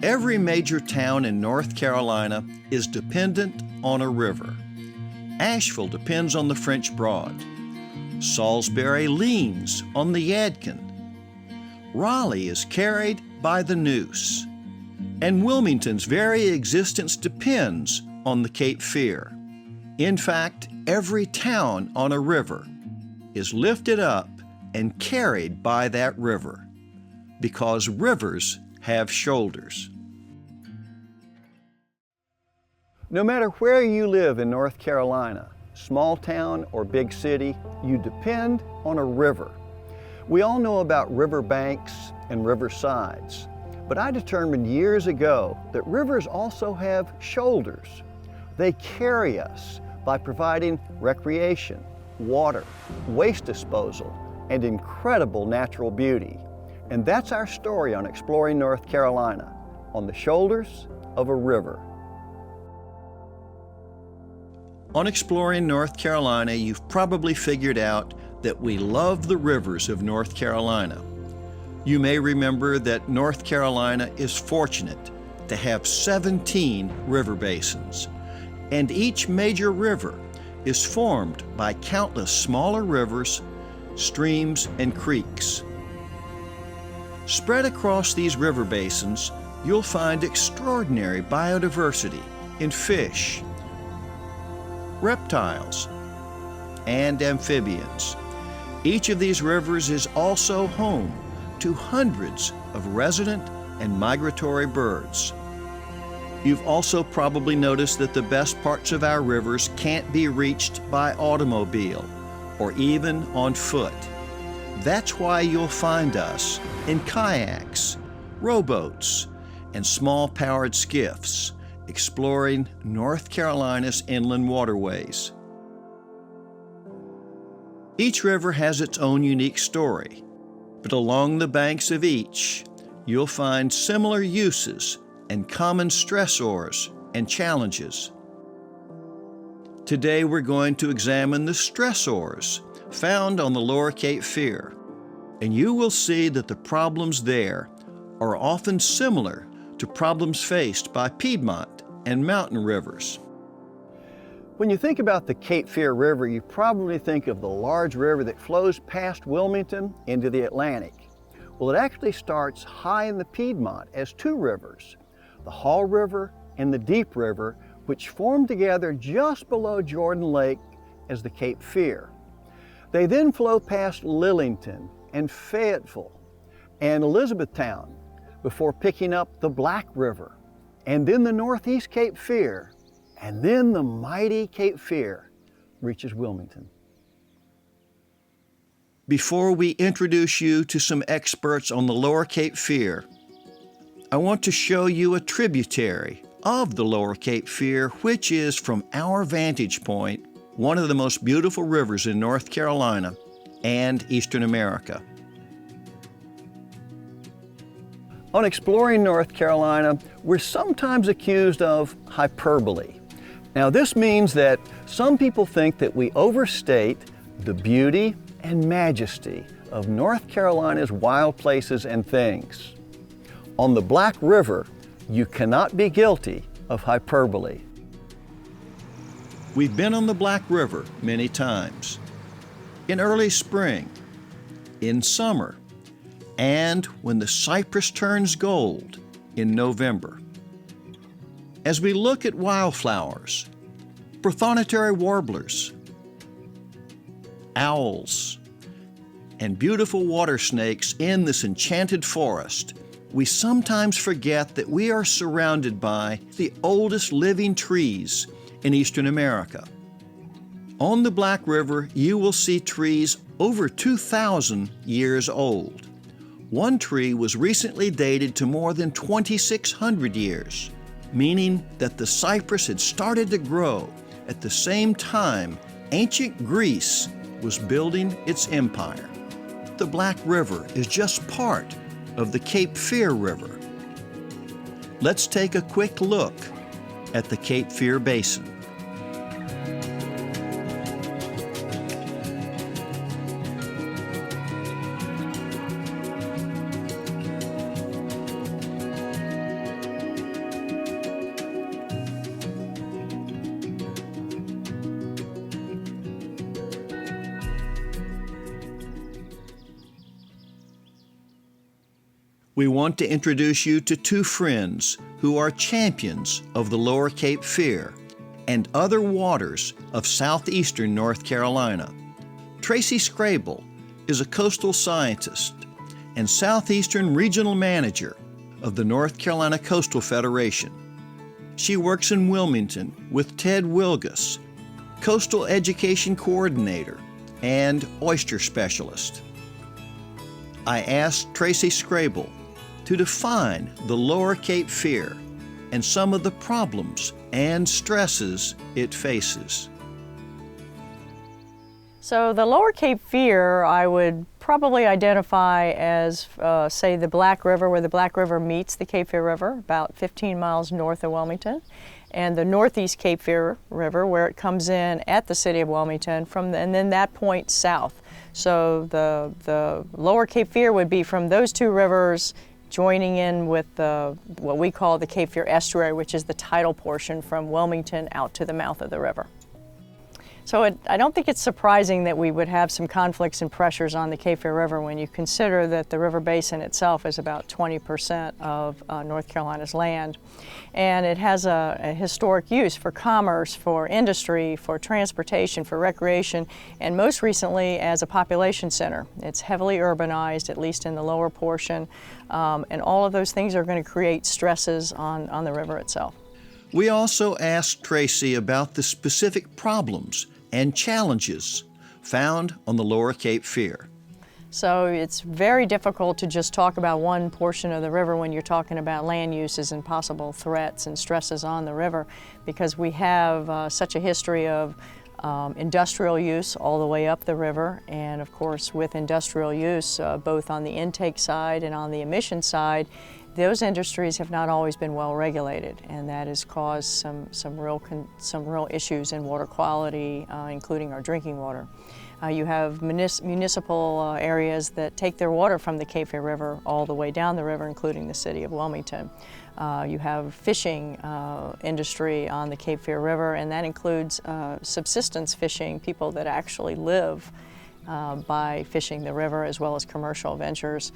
Every major town in North Carolina is dependent on a river. Asheville depends on the French Broad. Salisbury leans on the Yadkin. Raleigh is carried by the Neuse. And Wilmington's very existence depends on the Cape Fear. In fact, every town on a river is lifted up and carried by that river, because rivers have shoulders. No matter where you live in North Carolina, small town or big city, you depend on a river. We all know about river banks and river sides, but I determined years ago that rivers also have shoulders. They carry us by providing recreation, water, waste disposal, and incredible natural beauty. And that's our story on Exploring North Carolina, on the shoulders of a river. On Exploring North Carolina, you've probably figured out that we love the rivers of North Carolina. You may remember that North Carolina is fortunate to have 17 river basins, and each major river is formed by countless smaller rivers, streams, and creeks. Spread across these river basins, you'll find extraordinary biodiversity in fish, reptiles, and amphibians. Each of these rivers is also home to hundreds of resident and migratory birds. You've also probably noticed that the best parts of our rivers can't be reached by automobile or even on foot. That's why you'll find us in kayaks, rowboats, and small-powered skiffs, exploring North Carolina's inland waterways. Each river has its own unique story, but along the banks of each, you'll find similar uses and common stressors and challenges. Today we're going to examine the stressors found on the Lower Cape Fear, and you will see that the problems there are often similar to problems faced by Piedmont and mountain rivers. When you think about the Cape Fear River, you probably think of the large river that flows past Wilmington into the Atlantic. Well, it actually starts high in the Piedmont as two rivers, the Hall River and the Deep River, which form together just below Jordan Lake as the Cape Fear. They then flow past Lillington and Fayetteville and Elizabethtown before picking up the Black River, and then the Northeast Cape Fear, and then the mighty Cape Fear reaches Wilmington. Before we introduce you to some experts on the Lower Cape Fear, I want to show you a tributary of the Lower Cape Fear, which is, from our vantage point, one of the most beautiful rivers in North Carolina and Eastern America. On Exploring North Carolina, we're sometimes accused of hyperbole. Now, this means that some people think that we overstate the beauty and majesty of North Carolina's wild places and things. On the Black River, you cannot be guilty of hyperbole. We've been on the Black River many times, in early spring, in summer, and when the cypress turns gold in November. As we look at wildflowers, prothonotary warblers, owls, and beautiful water snakes in this enchanted forest, we sometimes forget that we are surrounded by the oldest living trees in Eastern America. On the Black River, you will see trees over 2,000 years old. One tree was recently dated to more than 2,600 years, meaning that the cypress had started to grow at the same time ancient Greece was building its empire. The Black River is just part of the Cape Fear River. Let's take a quick look at the Cape Fear Basin. we want to introduce you to two friends who are champions of the Lower Cape Fear and other waters of southeastern North Carolina. Tracy Scrable is a coastal scientist and southeastern regional manager of the North Carolina Coastal Federation. She works in Wilmington with Ted Wilgus, coastal education coordinator and oyster specialist. I asked Tracy Scrable to define the Lower Cape Fear and some of the problems and stresses it faces. So the Lower Cape Fear I would probably identify as, say, the Black River, where the Black River meets the Cape Fear River, about 15 miles north of Wilmington, and the Northeast Cape Fear River, where it comes in at the city of Wilmington, and then that point south. So the Lower Cape Fear would be from those two rivers joining in with what we call the Cape Fear Estuary, which is the tidal portion from Wilmington out to the mouth of the river. So I don't think it's surprising that we would have some conflicts and pressures on the Cape Fear River when you consider that the river basin itself is about 20% of North Carolina's land. And it has a historic use for commerce, for industry, for transportation, for recreation, and most recently as a population center. It's heavily urbanized, at least in the lower portion, and all of those things are going to create stresses on the river itself. We also asked Tracy about the specific problems and challenges found on the Lower Cape Fear. So it's very difficult to just talk about one portion of the river when you're talking about land uses and possible threats and stresses on the river, because we have such a history of industrial use all the way up the river, and of course with industrial use both on the intake side and on the emission side, those industries have not always been well regulated, and that has caused some real issues in water quality, including our drinking water. You have municipal areas that take their water from the Cape Fear River all the way down the river, including the city of Wilmington. You have fishing industry on the Cape Fear River, and that includes subsistence fishing, people that actually live by fishing the river, as well as commercial ventures.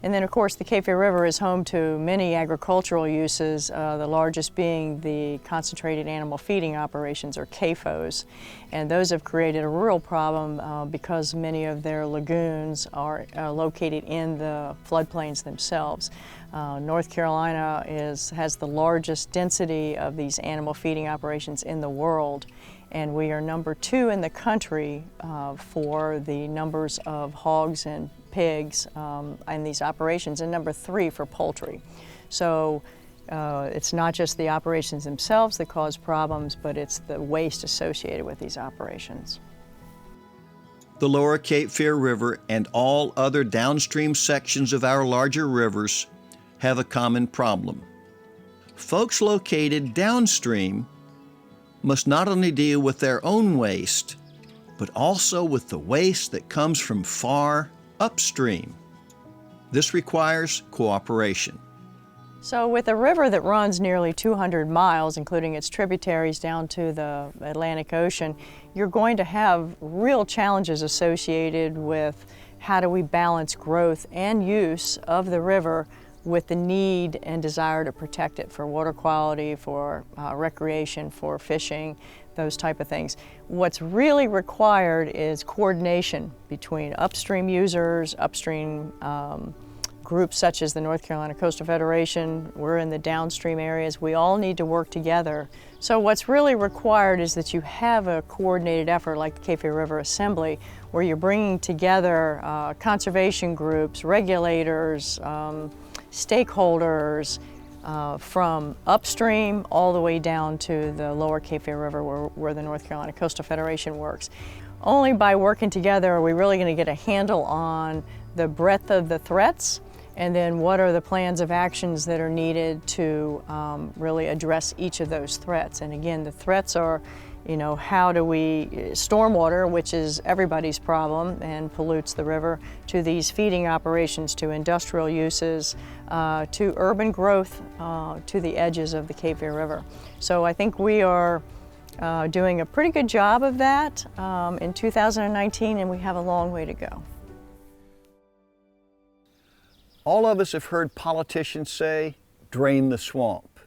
And then, of course, the Cape Fear River is home to many agricultural uses, the largest being the concentrated animal feeding operations, or CAFOs. And those have created a real problem because many of their lagoons are located in the floodplains themselves. North Carolina has the largest density of these animal feeding operations in the world, and we are number 2 in the country for the numbers of hogs and pigs in these operations, and number 3 for poultry. So it's not just the operations themselves that cause problems, but it's the waste associated with these operations. The Lower Cape Fear River and all other downstream sections of our larger rivers have a common problem. Folks located downstream must not only deal with their own waste, but also with the waste that comes from far upstream. This requires cooperation. So with a river that runs nearly 200 miles, including its tributaries down to the Atlantic Ocean, you're going to have real challenges associated with how do we balance growth and use of the river with the need and desire to protect it for water quality, for recreation, for fishing, those type of things. What's really required is coordination between upstream users, upstream groups such as the North Carolina Coastal Federation. We're in the downstream areas. We all need to work together. So what's really required is that you have a coordinated effort like the Cape Fear River Assembly, where you're bringing together conservation groups, regulators, stakeholders from upstream all the way down to the Lower Cape Fear River where the North Carolina Coastal Federation works. Only by working together are we really going to get a handle on the breadth of the threats, and then what are the plans of actions that are needed to really address each of those threats. And again, the threats are, how do we, stormwater, which is everybody's problem and pollutes the river, to these feeding operations, to industrial uses, to urban growth, to the edges of the Cape Fear River. So I think we are doing a pretty good job of that in 2019, and we have a long way to go. All of us have heard politicians say, drain the swamp.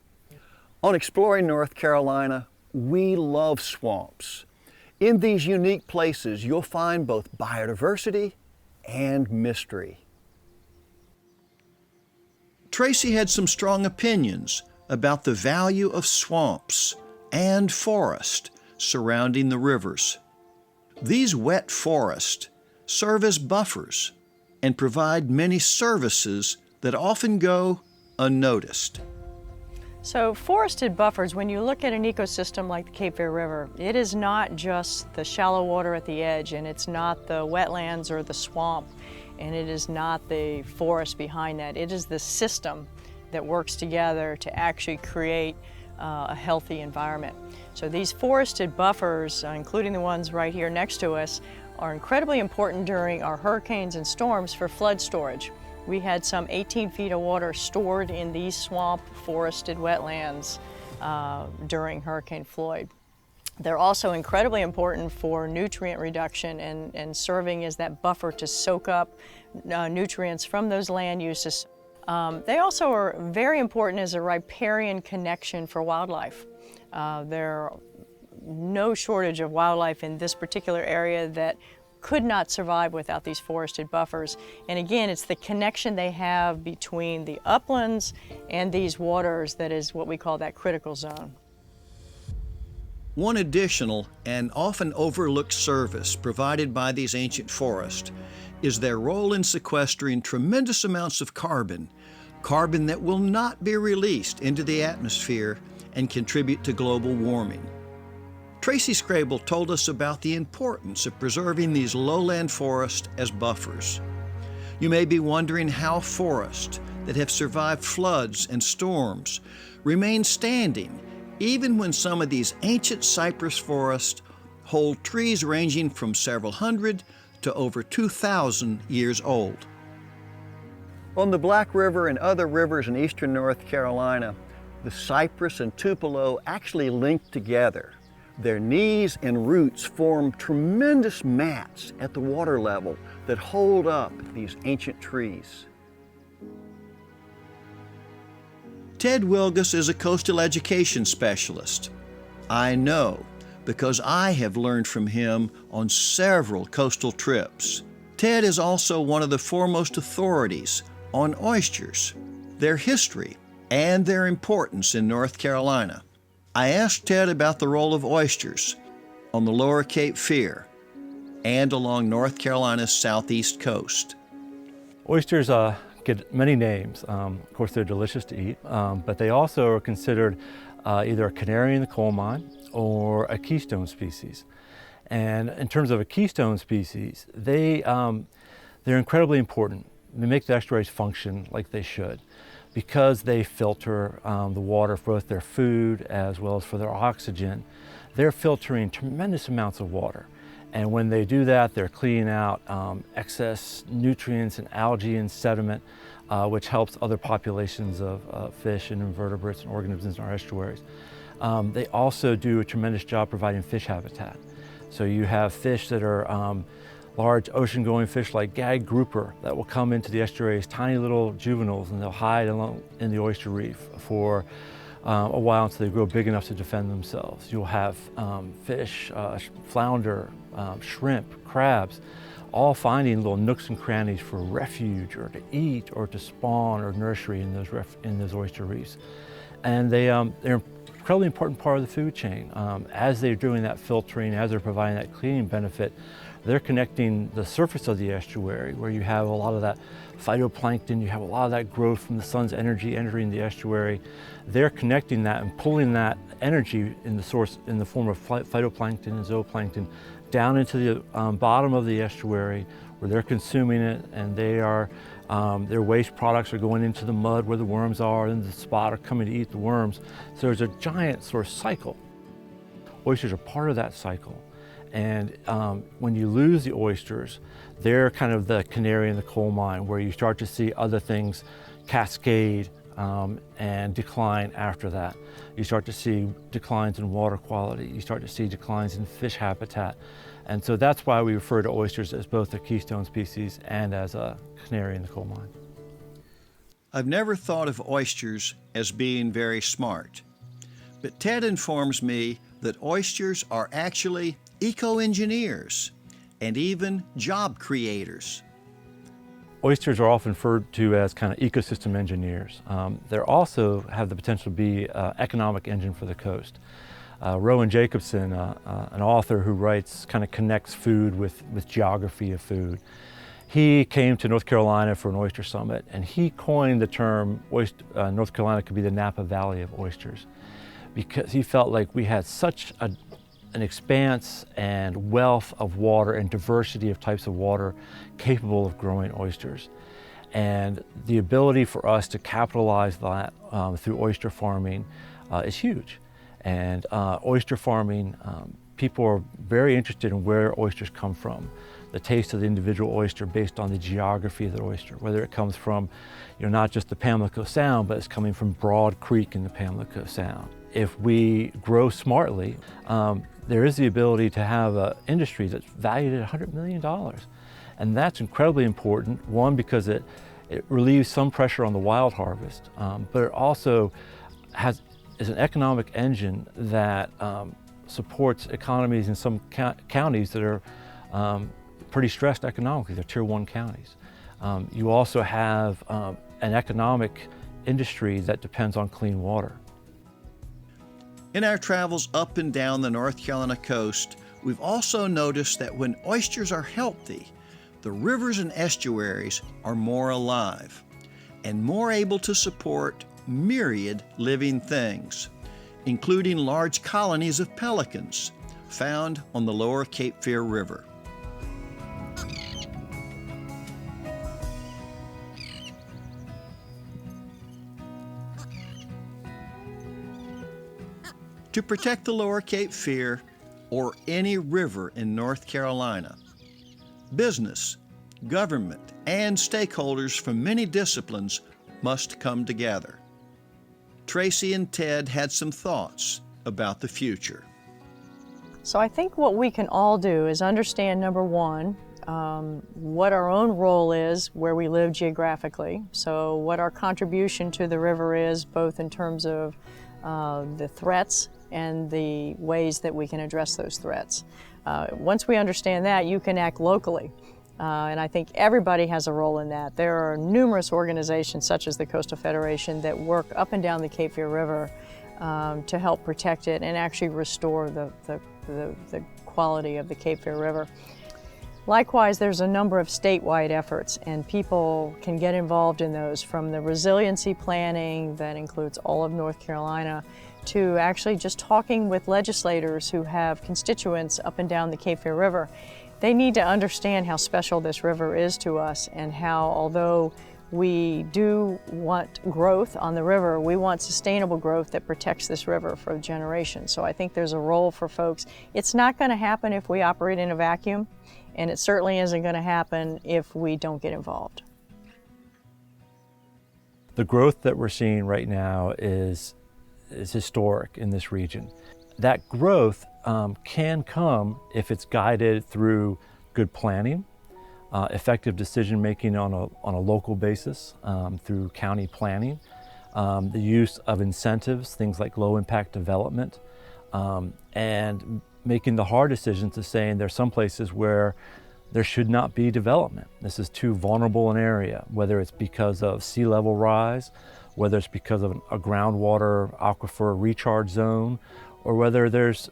On Exploring North Carolina, we love swamps. In these unique places, you'll find both biodiversity and mystery. Tracy had some strong opinions about the value of swamps and forest surrounding the rivers. These wet forests serve as buffers and provide many services that often go unnoticed. So forested buffers, when you look at an ecosystem like the Cape Fear River, it is not just the shallow water at the edge, and it's not the wetlands or the swamp, and it is not the forest behind that. It is the system that works together to actually create a healthy environment. So these forested buffers, including the ones right here next to us, are incredibly important during our hurricanes and storms for flood storage. We had some 18 feet of water stored in these swamp forested wetlands during Hurricane Floyd. They're also incredibly important for nutrient reduction and serving as that buffer to soak up nutrients from those land uses. They also are very important as a riparian connection for wildlife. There are no shortage of wildlife in this particular area that could not survive without these forested buffers. And again, it's the connection they have between the uplands and these waters that is what we call that critical zone. One additional and often overlooked service provided by these ancient forests is their role in sequestering tremendous amounts of carbon that will not be released into the atmosphere and contribute to global warming. Tracy Scrable told us about the importance of preserving these lowland forests as buffers. You may be wondering how forests that have survived floods and storms remain standing even when some of these ancient cypress forests hold trees ranging from several hundred to over 2,000 years old. On the Black River and other rivers in eastern North Carolina, the cypress and tupelo actually link together. Their knees and roots form tremendous mats at the water level that hold up these ancient trees. Ted Wilgus is a coastal education specialist. I know because I have learned from him on several coastal trips. Ted is also one of the foremost authorities on oysters, their history, and their importance in North Carolina. I asked Ted about the role of oysters on the lower Cape Fear and along North Carolina's southeast coast. Oysters get many names. Of course, they're delicious to eat, but they also are considered either a canary in the coal mine or a keystone species. And in terms of a keystone species, they're incredibly important. They make the estuaries function like they should, because they filter the water for both their food as well as for their oxygen. They're filtering tremendous amounts of water. And when they do that, they're cleaning out excess nutrients and algae and sediment, which helps other populations of fish and invertebrates and organisms in our estuaries. They also do a tremendous job providing fish habitat. So you have fish that are large ocean-going fish like gag grouper that will come into the estuary as tiny little juveniles, and they'll hide in the oyster reef for a while until they grow big enough to defend themselves. You'll have fish, flounder, shrimp, crabs, all finding little nooks and crannies for refuge or to eat or to spawn or nursery in those oyster reefs. And they're an incredibly important part of the food chain. As they're doing that filtering, as they're providing that cleaning benefit, they're connecting the surface of the estuary where you have a lot of that phytoplankton, you have a lot of that growth from the sun's energy entering the estuary. They're connecting that and pulling that energy in the source in the form of phytoplankton and zooplankton down into the bottom of the estuary where they're consuming it, and their waste products are going into the mud where the worms are, and the spot are coming to eat the worms. So there's a giant sort of cycle. Oysters are part of that cycle. And when you lose the oysters, they're kind of the canary in the coal mine where you start to see other things cascade and decline after that. You start to see declines in water quality. You start to see declines in fish habitat. And so that's why we refer to oysters as both a keystone species and as a canary in the coal mine. I've never thought of oysters as being very smart, but Ted informs me that oysters are actually eco-engineers and even job creators. Oysters are often referred to as kind of ecosystem engineers. They also have the potential to be an economic engine for the coast. Rowan Jacobson, an author who connects food with geography of food. He came to North Carolina for an oyster summit, and he coined the term North Carolina could be the Napa Valley of oysters, because he felt like we had such an expanse and wealth of water and diversity of types of water capable of growing oysters. And the ability for us to capitalize that through oyster farming is huge. And oyster farming, people are very interested in where oysters come from, the taste of the individual oyster based on the geography of the oyster, whether it comes from, not just the Pamlico Sound, but it's coming from Broad Creek in the Pamlico Sound. If we grow smartly, there is the ability to have an industry that's valued at $100 million. And that's incredibly important, one, because it relieves some pressure on the wild harvest, but it also is an economic engine that supports economies in some counties that are pretty stressed economically. They're Tier 1 counties. You also have an economic industry that depends on clean water. In our travels up and down the North Carolina coast, we've also noticed that when oysters are healthy, the rivers and estuaries are more alive and more able to support myriad living things, including large colonies of pelicans found on the lower Cape Fear River. To protect the lower Cape Fear, or any river in North Carolina, business, government, and stakeholders from many disciplines must come together. Tracy and Ted had some thoughts about the future. So I think what we can all do is understand, number one, what our own role is where we live geographically. So what our contribution to the river is, both in terms of the threats and the ways that we can address those threats. Once we understand that, you can act locally. And I think everybody has a role in that. There are numerous organizations such as the Coastal Federation that work up and down the Cape Fear River to help protect it and actually restore the quality of the Cape Fear River. Likewise, there's a number of statewide efforts, and people can get involved in those, from the resiliency planning that includes all of North Carolina to actually just talking with legislators who have constituents up and down the Cape Fear River. They need to understand how special this river is to us, and how, although we do want growth on the river, we want sustainable growth that protects this river for generations. So I think there's a role for folks. It's not going to happen if we operate in a vacuum, and it certainly isn't going to happen if we don't get involved. The growth that we're seeing right now is historic in this region. That growth can come if it's guided through good planning, effective decision making on a local basis, through county planning, the use of incentives, things like low impact development, and making the hard decisions of saying there's some places where there should not be development. This is too vulnerable an area, whether it's because of sea level rise, whether it's because of a groundwater aquifer recharge zone, or whether there's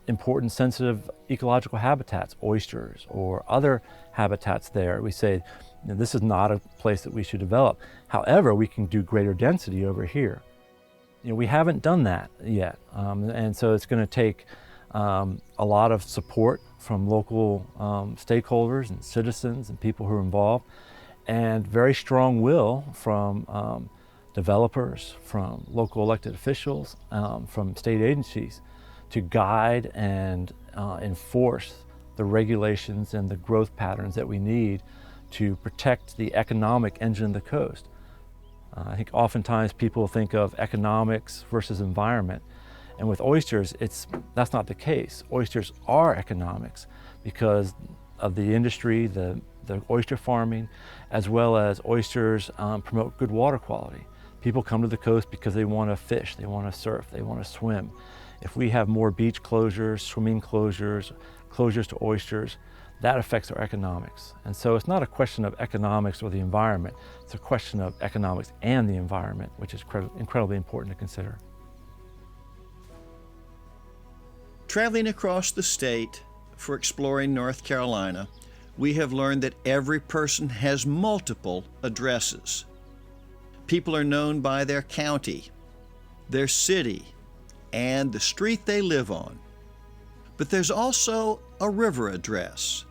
important sensitive ecological habitats, oysters or other habitats there. We say, this is not a place that we should develop. However, we can do greater density over here. We haven't done that yet. And so it's going to take a lot of support from local stakeholders and citizens and people who are involved, and very strong will from developers, from local elected officials, from state agencies to guide and enforce the regulations and the growth patterns that we need to protect the economic engine of the coast. I think oftentimes people think of economics versus environment, and with oysters, that's not the case. Oysters are economics because of the industry, the the oyster farming, as well as oysters promote good water quality. People come to the coast because they want to fish, they want to surf, they want to swim. If we have more beach closures, swimming closures, closures to oysters, that affects our economics. And so it's not a question of economics or the environment, it's a question of economics and the environment, which is incredibly important to consider. Traveling across the state for exploring North Carolina, we have learned that every person has multiple addresses. People are known by their county, their city, and the street they live on. But there's also a river address.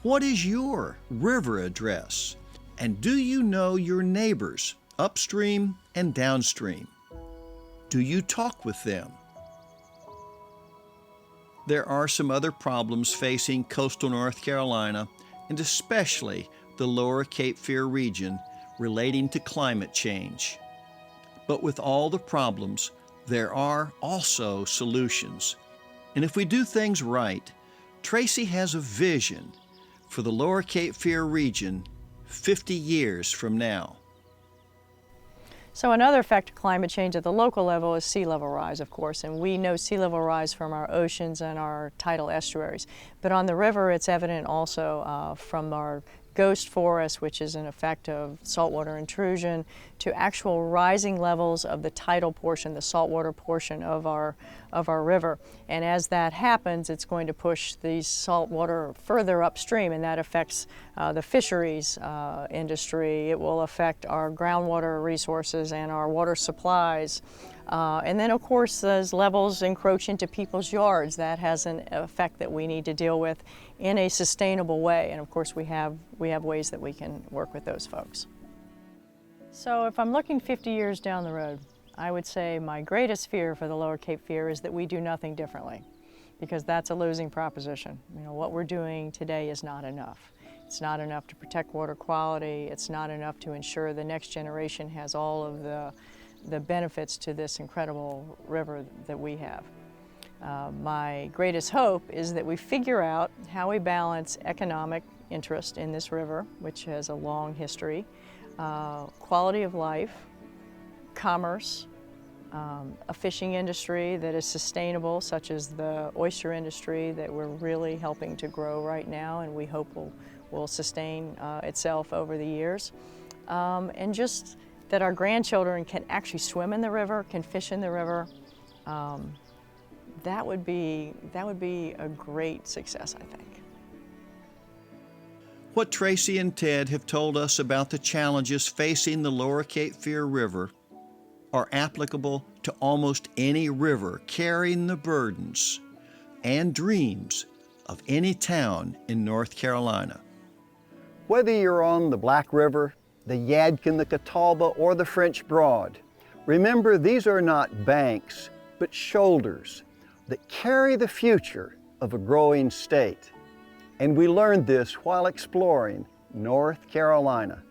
What is your river address? And do you know your neighbors upstream and downstream? Do you talk with them? There are some other problems facing coastal North Carolina, and especially the lower Cape Fear region, relating to climate change. But with all the problems, there are also solutions. And if we do things right, Tracy has a vision for the lower Cape Fear region 50 years from now. So another effect of climate change at the local level is sea level rise, of course, and we know sea level rise from our oceans and our tidal estuaries. But on the river, it's evident also from our ghost forest, which is an effect of saltwater intrusion, to actual rising levels of the tidal portion, the saltwater portion of our river. And as that happens, it's going to push the saltwater further upstream, and that affects the fisheries industry. It will affect our groundwater resources and our water supplies. And then, of course, as levels encroach into people's yards, that has an effect that we need to deal with in a sustainable way. And of course, we have ways that we can work with those folks. So if I'm looking 50 years down the road, I would say my greatest fear for the Lower Cape Fear is that we do nothing differently, because that's a losing proposition. You know, what we're doing today is not enough. It's not enough to protect water quality. It's not enough to ensure the next generation has all of the benefits to this incredible river that we have. My greatest hope is that we figure out how we balance economic interest in this river, which has a long history, quality of life, commerce, a fishing industry that is sustainable, such as the oyster industry that we're really helping to grow right now, and we hope will sustain itself over the years, and just that our grandchildren can actually swim in the river, can fish in the river. That would be a great success, I think. What Tracy and Ted have told us about the challenges facing the Lower Cape Fear River are applicable to almost any river carrying the burdens and dreams of any town in North Carolina. Whether you're on the Black River, the Yadkin, the Catawba, or the French Broad, remember these are not banks, but shoulders that carry the future of a growing state. And we learned this while exploring North Carolina.